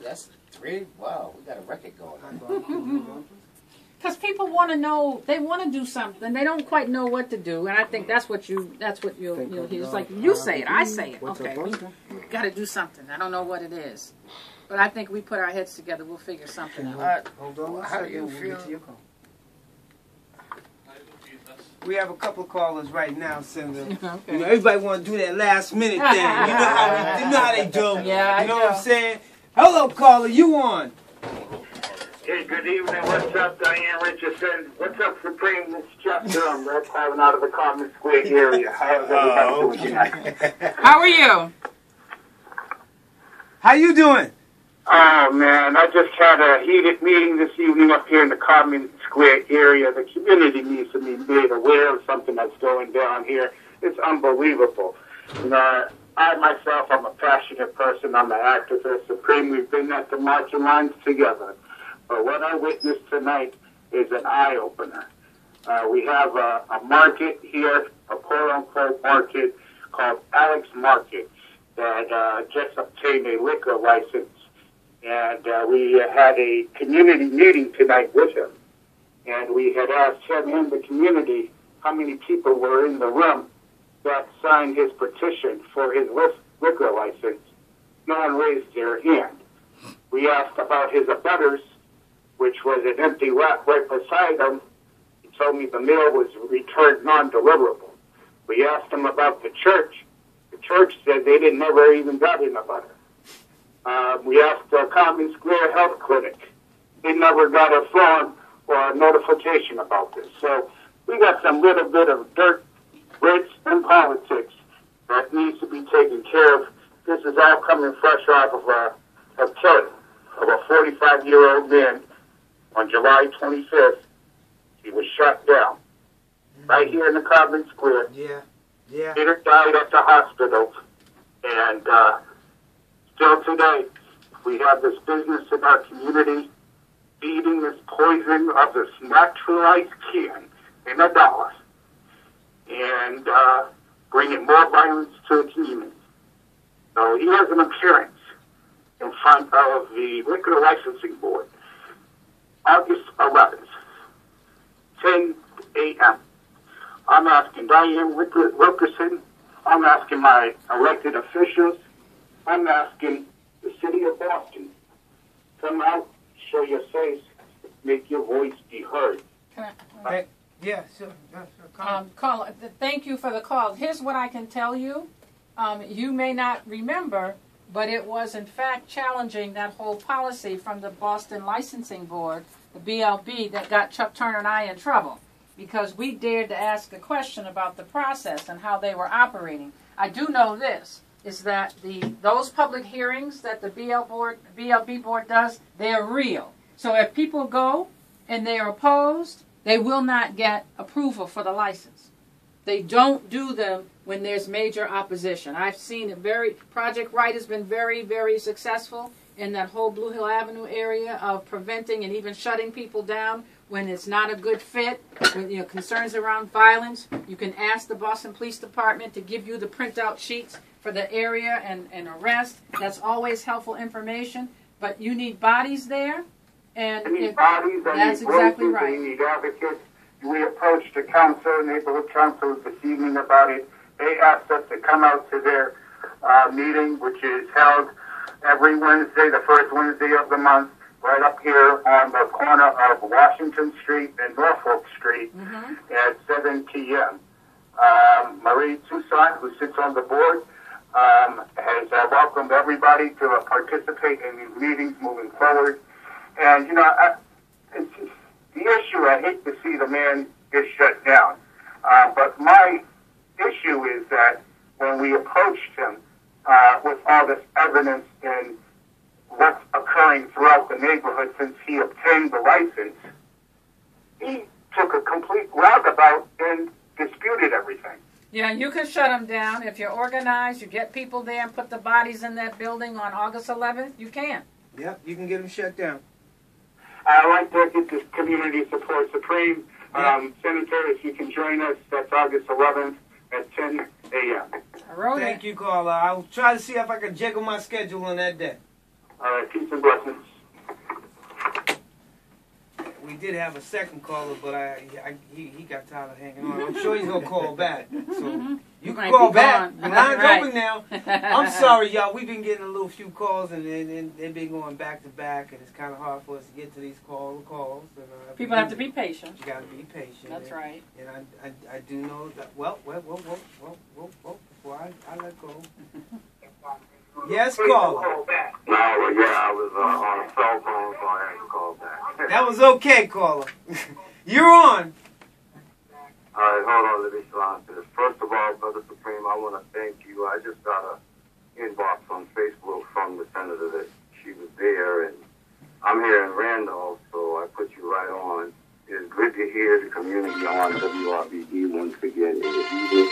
That's 3. Wow, we got a record going. Because people want to know, they want to do something, they don't quite know what to do, and I think that's what you'll hear. It's like, you say it, I say it. Okay, we got to do something. I don't know what it is. But I think we put our heads together, we'll figure something out. Hold on. How do you feel? We have a couple of callers right now, Senator. Okay. You know, everybody want to do that last minute thing. You know how they do. Yeah, you know what I'm saying? Hello, caller. You on? Hey, good evening. What's up, Dianne Wilkerson? What's up, Supreme? This is Jeff Durham. We're calling out of the Common Square area. How's everybody doing tonight? How are you? How you doing? Oh, man, I just had a heated meeting this evening up here in the Common Square area. The community needs to be made aware of something that's going down here. It's unbelievable. You know, I myself, I'm a passionate person. I'm an activist. Supreme, we've been at the marching lines together. But what I witnessed tonight is an eye-opener. We have a market here, a quote-unquote market called Alex Market that just obtained a liquor license. And we had a community meeting tonight with him. And we had asked him in the community how many people were in the room that signed his petition for his liquor license. No one raised their hand. We asked about his abutters, which was an empty lot right beside him. He told me the mail was returned non-deliverable. We asked him about the church. The church said they didn't never even got in a butter. We asked the Common Square Health Clinic. They never got a form or a notification about this. So we got some little bit of dirt, bricks, and politics that needs to be taken care of. This is all coming fresh off of a killing of a 45-year-old man on July 25th. He was shot down right here in the Common Square. Yeah. Peter died at the hospital, and still today, we have this business in our community feeding this poison of this naturalized can in $1 and bringing more violence to the community. So he has an appearance in front of the Liquor Licensing Board, August 11th, 10 a.m. I'm asking Dianne Wilkerson, I'm asking my elected officials, I'm asking the city of Boston, come out, show your face, make your voice be heard. Yeah, sure. Caller, thank you for the call. Here's what I can tell you. You may not remember, but it was in fact challenging that whole policy from the Boston Licensing Board, the BLB, that got Chuck Turner and I in trouble because we dared to ask a question about the process and how they were operating. I do know this, is that those public hearings that the BLB board does, they're real. So if people go and they are opposed, they will not get approval for the license. They don't do them when there's major opposition. I've seen it Project Right has been very, very successful in that whole Blue Hill Avenue area of preventing and even shutting people down when it's not a good fit, when concerns around violence. You can ask the Boston Police Department to give you the printout sheets for the area and arrest. That's always helpful information. But you need bodies there. And we need bodies, that's exactly right. We need advocates. We approached the council, neighborhood council, this evening about it. They asked us to come out to their meeting, which is held every Wednesday, the first Wednesday of the month, right up here on the corner of Washington Street and Norfolk Street at 7 p.m. Marie Toussaint, who sits on the board, has welcomed everybody to participate in these meetings moving forward. And, it's just the issue, I hate to see the man get shut down. But my issue is that when we approached him with all this evidence and what's occurring throughout the neighborhood since he obtained the license, he took a complete roundabout and disputed everything. Yeah, you can shut them down. If you're organized, you get people there and put the bodies in that building on August 11th, you can. Yep, you can get them shut down. I'd like to get this community support supreme. Senator, if you can join us, that's August 11th at 10 a.m. Thank you, caller. I'll try to see if I can jiggle my schedule on that day. All right, peace and blessings. We did have a second caller, but he got tired of hanging on. I'm sure he's gonna call back. So you can call back. The line's open now. I'm sorry, y'all. We've been getting a few calls, and they've been going back to back, and it's kind of hard for us to get to these calls. And, people have to be patient. You got to be patient. That's right. And I do know that. Well. Before I let go. Yes, caller. No, yeah, I was on a cell phone, so I had to call back. That was okay, caller. You're on. All right, hold on, let me respond to this. First of all, Brother Supreme, I want to thank you. I just got an inbox on Facebook from the senator that she was there, and I'm here in Randolph, so I put you right on. It's good to hear the community on WRBB once again in the evening.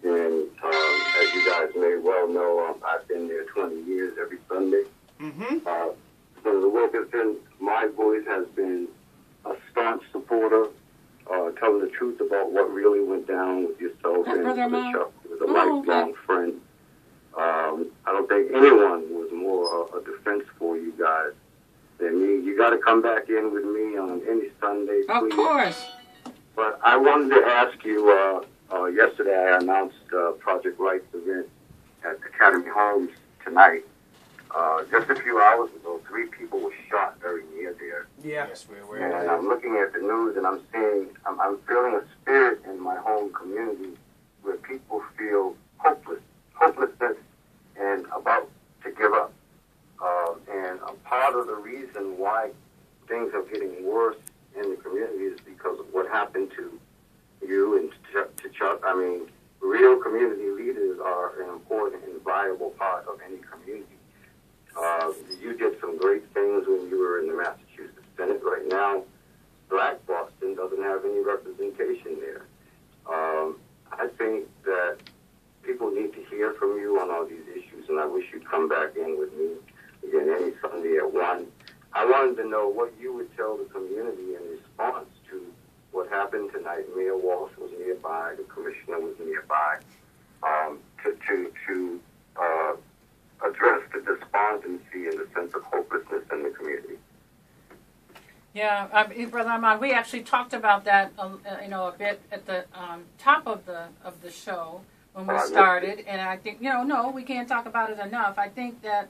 And as you guys may well know, I've been there 20 years every Sunday. Senator Wilkerson, my voice has been a staunch supporter, telling the truth about what really went down with yourself and Chuck. He was a lifelong friend. I don't think anyone was more a defense for you guys than me. You got to come back in with me on any Sunday, please. Of course. But I wanted to ask you, yesterday I announced Project Rights event at Academy Homes tonight. Just a few hours ago, 3 people were shot very near there. Yeah. Yes, we're aware of And that. I'm looking at the news and I'm feeling a spirit in my home community where people feel hopelessness and about to give up. And a part of the reason why things are getting worse in the community is because of what happened to you and to Chuck. I mean, real community leaders are an important and viable part of any community. You did some great things when you were in the Massachusetts Senate. Right now, Black Boston doesn't have any representation there. I think that people need to hear from you on all these issues, and I wish you'd come back in with me again any Sunday at 1. I wanted to know what you would tell the community in response to what happened tonight. Mayor Walsh was nearby, the commissioner was nearby, to address the despondency and the sense of hopelessness in the community. Yeah, Brother Ahmad, we actually talked about that, a bit at the top of the show when we started, and I think, no, we can't talk about it enough. I think that